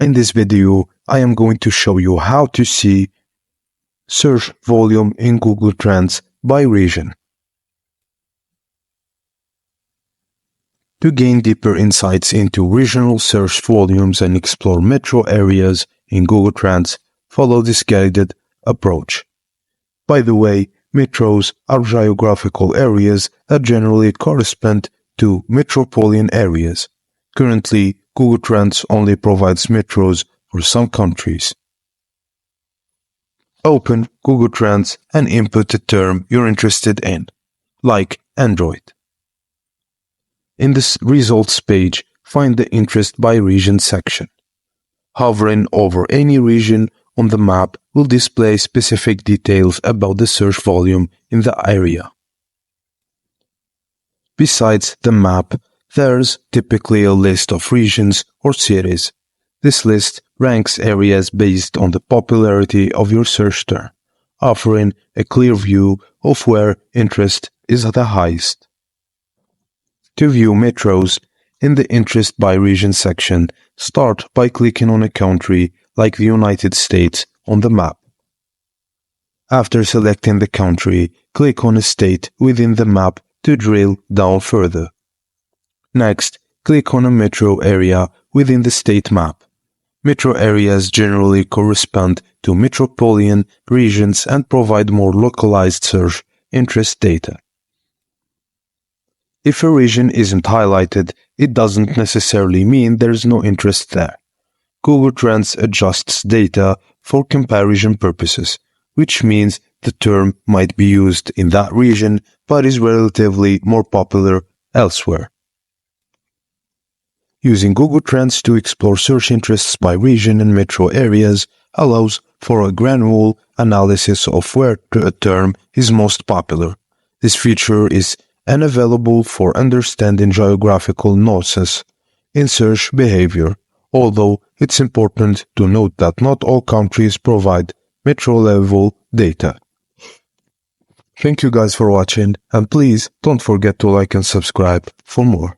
In this video, I am going to show you how to see search volume in Google Trends by region. To gain deeper insights into regional search volumes and explore metro areas in Google Trends, follow this guided approach. By the way, metros are geographical areas that generally correspond to metropolitan areas. Currently, Google Trends only provides metros for some countries. Open Google Trends and input the term you're interested in, like Android. In the results page, find the Interest by Region section. Hovering over any region on the map will display specific details about the search volume in the area. Besides the map, there's typically a list of regions or cities. This list ranks areas based on the popularity of your search term, offering a clear view of where interest is at the highest. To view metros, in the Interest by Region section, start by clicking on a country like the United States on the map. After selecting the country, click on a state within the map to drill down further. Next, click on a metro area within the state map. Metro areas generally correspond to metropolitan regions and provide more localized search interest data. If a region isn't highlighted, it doesn't necessarily mean there's no interest there. Google Trends adjusts data for comparison purposes, which means the term might be used in that region but is relatively more popular elsewhere. Using Google Trends to explore search interests by region and metro areas allows for a granular analysis of where a term is most popular. This feature is unavailable for understanding geographical nuances in search behavior, although it's important to note that not all countries provide metro-level data. Thank you guys for watching, and please don't forget to like and subscribe for more.